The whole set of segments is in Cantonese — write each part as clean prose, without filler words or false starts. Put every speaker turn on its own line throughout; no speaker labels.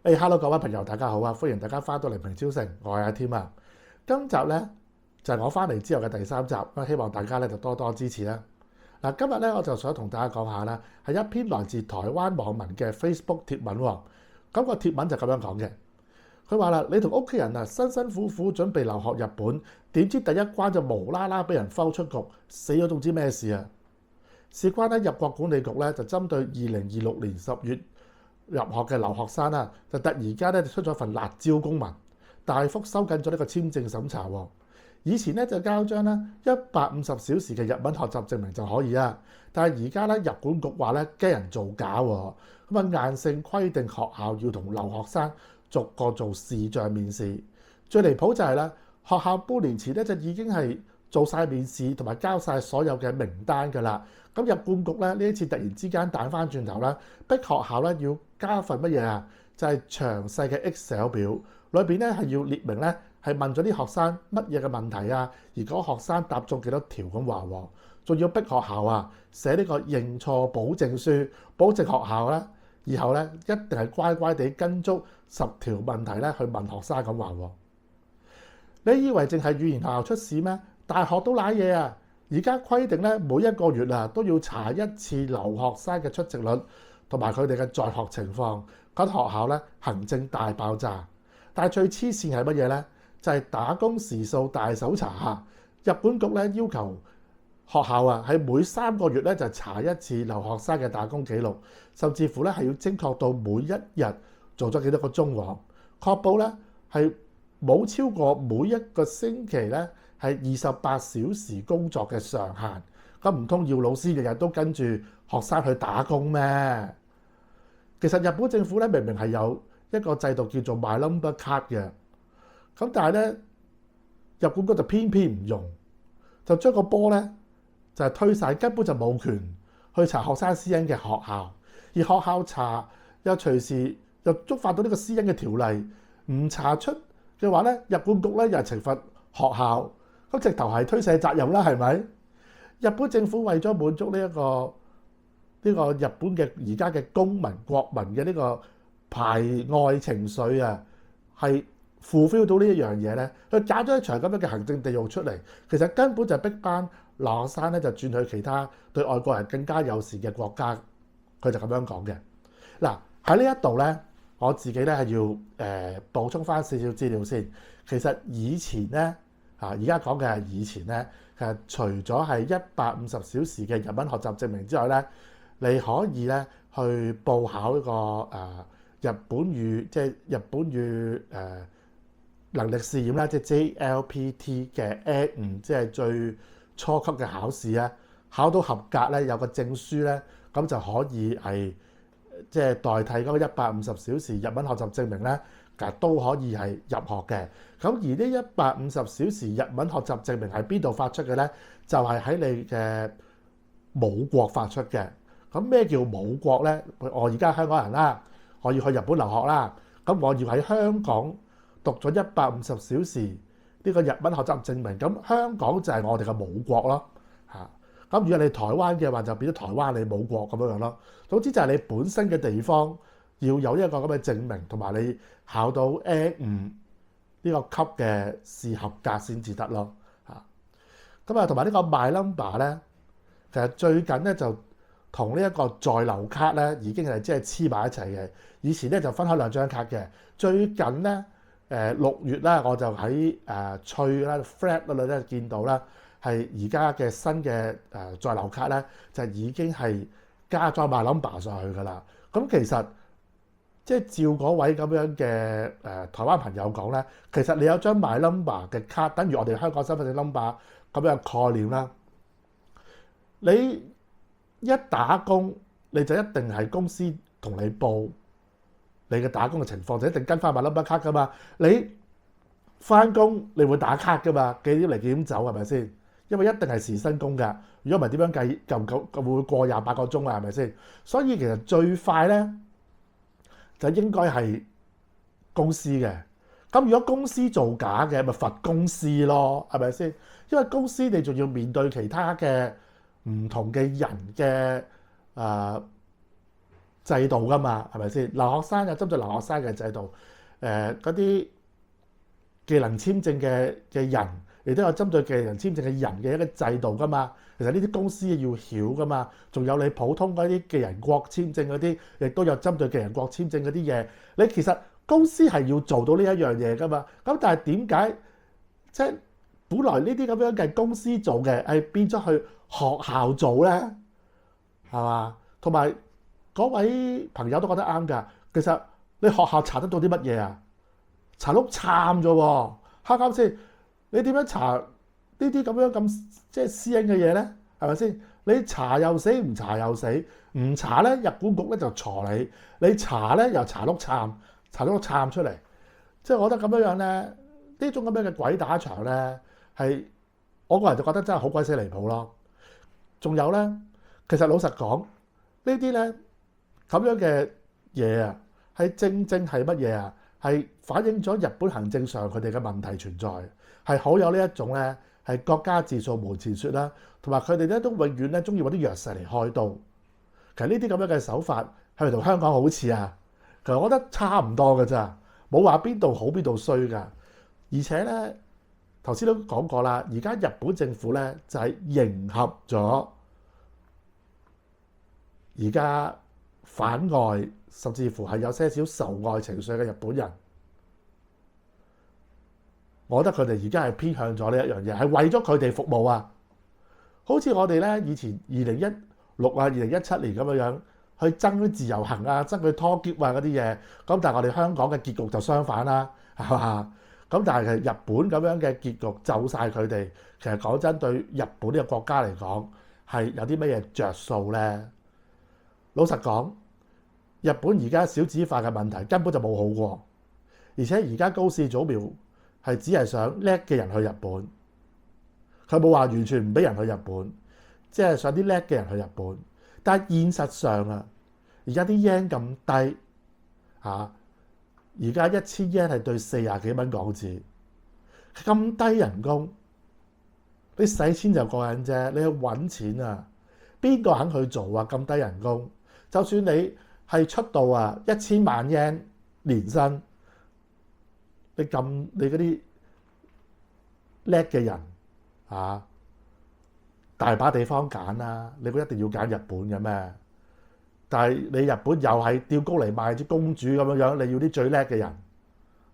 Hello 各位朋友，大家好啊！歡迎大家翻到嚟平超城，我係阿添啊。今集呢，就係我翻嚟之後嘅第3集，希望大家咧就多多支持啦。嗱，今日咧我就想同大家講下啦，係一篇來自台灣網民嘅 Facebook 貼文喎。咁個貼文就咁樣講嘅，佢話啦：你同屋企人啊辛辛苦苦準備留學日本，點知第一關就無啦啦俾人拋出局，死咗仲知咩事啊？事關咧入國管理局咧就針對2026年10月入學嘅留學生啦，就突然間咧就出咗份辣招公文，大幅收緊咗呢個簽證審查喎。以前咧就交張咧150小時嘅日文學習證明就可以啊，但係而家咧入管局話咧驚人造假喎，咁啊硬性規定學校要同留學生逐個做視像面試。最離譜就係咧學校半年前咧就已經係做晒面試同埋交晒所有嘅名單㗎啦。咁入管局咧呢一次突然之間彈翻轉頭啦，逼學校咧要加份乜嘢啊？就係詳細嘅 Excel 表，裏邊咧係要列明咧係問咗啲學生乜嘢嘅問題啊，而嗰學生答中幾多條咁話喎，仲要逼學校啊寫呢個認錯保證書，保證學校咧以後咧一定係乖乖地跟足10條問題咧去問學生咁話喎。你以為淨係語言學校出事咩？大學都賴嘢啊！而家規定咧，每一個月啊都要查一次留學生嘅出席率同埋佢哋嘅在學情況。嗰學校咧行政大爆炸，但係最黐線係乜嘢咧？就係打工時數大搜查嚇。入管局咧要求學校啊喺每3個月咧就查一次留學生嘅打工記錄，甚至乎咧係要精確到每一日做咗幾多個鐘喎，確保咧係冇超過每一個星期咧係28小時工作嘅上限。咁唔通要老師日日都跟住學生去打工咩？其實日本政府咧明明係有一個制度叫做 My Number Card 嘅，咁但係咧入管局就偏偏唔用，就將個波咧就係推晒，根本就冇權去查學生私隱嘅學校，而學校查又隨時又觸發到呢個私隱嘅條例，唔查出嘅話咧，入管局咧又係懲罰學校，咁直頭係推卸責任啦，係咪？日本政府為咗滿足呢個日本嘅而家嘅公民國民嘅呢個排外情緒啊，係 fulfill 到呢一樣嘢咧，佢搞咗一場咁樣嘅行政地獄出嚟，其實根本就逼班留學生咧就轉去其他對外國人更加友善嘅國家，佢就咁樣講嘅。嗱，喺呢一度咧，我自己咧係要補充翻少少資料先。其實以前咧而家講嘅係以前咧，其實除咗係150小時嘅日文學習證明之外咧，你可以咧去報考一個日本語，即係日本語能力試驗啦，即係 JLPT 嘅 N5，即係最初級嘅考試啊。考到合格咧，有個證書咧，咁就可以係即係代替嗰個150小時日文學習證明咧，其實都可以係入學嘅。咁而呢150小時日文學習證明係邊度發出嘅咧？就係喺你嘅母國發出嘅。咁咩叫母國咧？我而家香港人啦，我要去日本留學啦，咁我要喺香港讀咗150小時呢個日文學習證明，咁香港就係我哋嘅母國咯嚇。咁如果你台灣嘅話，就變咗台灣你母國咁樣咯。總之就係你本身嘅地方要有一個咁嘅證明，同埋你考到 N5呢個級嘅試合格先至得咯嚇。咁啊，同埋呢個 My Number 咧，其實最近咧就同呢一個在留卡咧已經係即係黐埋一齊嘅。以前咧就分開2張卡嘅，最近咧6月啦，我就喺翠啦 Flat 嗰度咧見到啦，係而家嘅新嘅在留卡咧就已經係加咗 My Number 上去㗎啦。咁其實即係照嗰位咁樣嘅台灣朋友講咧，其實你有張 My Number 嘅卡，等於我哋香港身份證 number 咁樣嘅概念啦。你一打工你就一定係公司同你報你嘅打工嘅情況，就一定跟翻 My Number 卡㗎嘛。你翻工你會打卡㗎嘛？幾點嚟幾點走係咪先？因為一定係時薪工㗎。如果唔係點樣計夠會過28個鐘啊？係咪先？所以其實最快咧就應該係公司嘅。咁如果公司造假嘅，咪罰公司咯，係咪先？因為公司你仲要面對其他嘅唔同嘅人嘅制度噶嘛，係咪先？留學生有針對留學生嘅制度，嗰啲技能簽證嘅人，亦都有針對技能簽證嘅人嘅一個制度噶嘛。其實呢啲公司要曉噶嘛，仲有你普通嗰啲技能國簽證嗰啲，亦都有針對技能國簽證嗰啲嘢。你其實公司係要做到呢一樣嘢噶嘛。咁但係點解即係本來呢啲咁樣嘅公司做嘅，係變咗去學校做咧？係嘛？同埋嗰位朋友都覺得啱㗎。其實你學校查得到啲乜嘢啊？查碌杉啫喎，啱啱先？你點樣查呢啲咁樣咁即係私隱嘅嘢咧？係咪先？你查又死，唔查又死，唔查咧，入管局咧就鋤你，你查咧又查碌杉，查咗碌杉出嚟。即係我覺得咁樣樣咧，呢種咁樣嘅鬼打牆咧，係我個人就覺得真係好鬼死離譜咯。仲有咧，其實老實講，呢啲咧咁樣嘅嘢啊，係正係乜嘢啊？係反映咗日本行政上佢哋嘅問題存在，係好有呢一種咧係國家自掃門前雪啦，同埋佢哋咧都永遠咧中意揾啲弱勢嚟開刀。其實呢啲咁樣嘅手法係咪同香港好似啊？其實我覺得差唔多㗎咋，冇話邊度好邊度衰㗎。而且咧頭先都講過啦，而家日本政府咧就係迎合咗而家反外，甚至乎係有些少仇外情緒嘅日本人。我覺得佢哋而家係偏向咗呢一樣嘢，係為咗佢哋服務啊！好似我哋咧以前2016啊、2017年咁樣去爭自由行啊、爭佢拖喼啊嗰啲嘢，咁但係我哋香港嘅結局就相反啦，係嘛？咁但係其實日本咁樣嘅結局就晒佢哋，其實講真對日本呢個國家嚟講係有啲乜嘢着數咧？老實講，日本而家少子化嘅問題根本就冇好過，而且而家高市早苗係只係想叻嘅人去日本，佢冇話完全唔俾人去日本，即係想啲叻嘅人去日本。但係現實上啊，而家啲 yen 咁低嚇，而家1000 yen 係對40幾蚊港紙，咁低人工，你使錢就過癮啫，你去揾錢啊，邊個肯去做啊？咁低人工，就算你係出到啊1000萬 yen 年薪，你嗰啲叻嘅人啊，大把地方揀啦，你估一定要揀日本嘅咩？但係你日本又係吊高嚟賣啲公主咁樣，你要啲最叻嘅人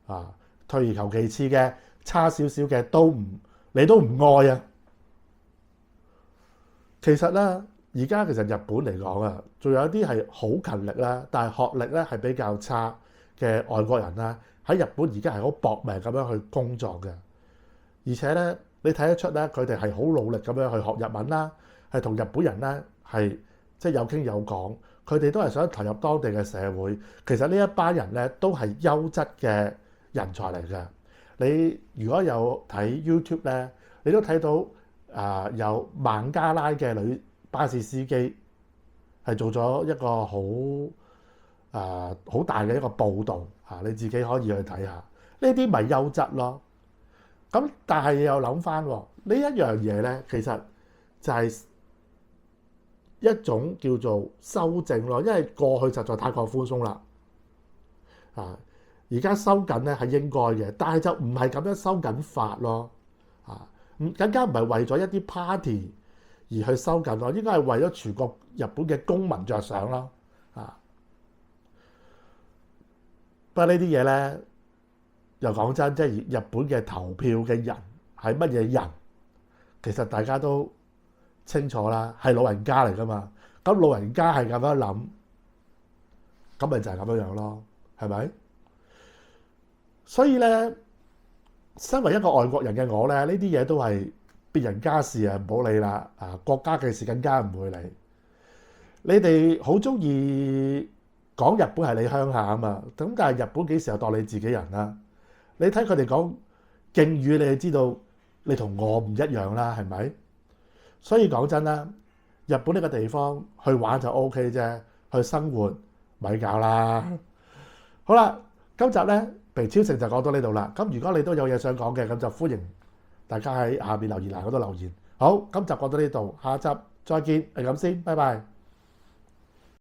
啊，退而求其次嘅差少少嘅你都唔愛啊！其實咧，而家其實日本嚟講啊，仲有一啲係好勤力啦，但係學歷咧係比較差嘅外國人啦，喺日本而家係好搏命咁樣去工作嘅，而且咧你睇得出咧，佢哋係好努力咁樣去學日文啦，係同日本人咧係即係有傾有講，佢哋都係想投入當地嘅社會。其實呢一班人咧都係優質嘅人才嚟嘅。你如果有睇 YouTube 咧，你都睇到有孟加拉嘅女巴士司機係做咗一個好大嘅一個報導嚇，你自己可以去睇下。呢啲咪優質咯。咁但係又諗翻呢一樣嘢咧，其實就係一種叫做修正咯，因為過去實在太過寬鬆啦。而家收緊咧係應該嘅，但係就唔係咁樣收緊法咯。更加唔係為咗一啲 party 而去收緊咯，應該係為咗全國日本嘅公民着想咯。不過呢啲嘢咧，又講真，即係日本嘅投票嘅人係乜嘢人，其實大家都清楚啦，係老人家嚟噶嘛。咁老人家係咁樣諗，咁咪就係咁樣樣咯，係咪？所以咧，身為一個外國人嘅我咧，呢啲嘢都係別人家事啊，唔好理啦。國家嘅事更加唔會理。你哋好中意講日本係你鄉下啊嘛，咁但係日本幾時又當你自己人啦？你睇佢哋講敬語，你就知道你同我唔一樣啦，係咪？所以講真啦，日本呢個地方去玩就 OK 啫，去生活咪搞啦。好啦，今集咧微超成就講到呢度啦。咁如果你都有嘢想講嘅，咁就歡迎大家喺下面留言欄嗰度留言。好，今集講到呢度，下集再見，係咁先，拜拜。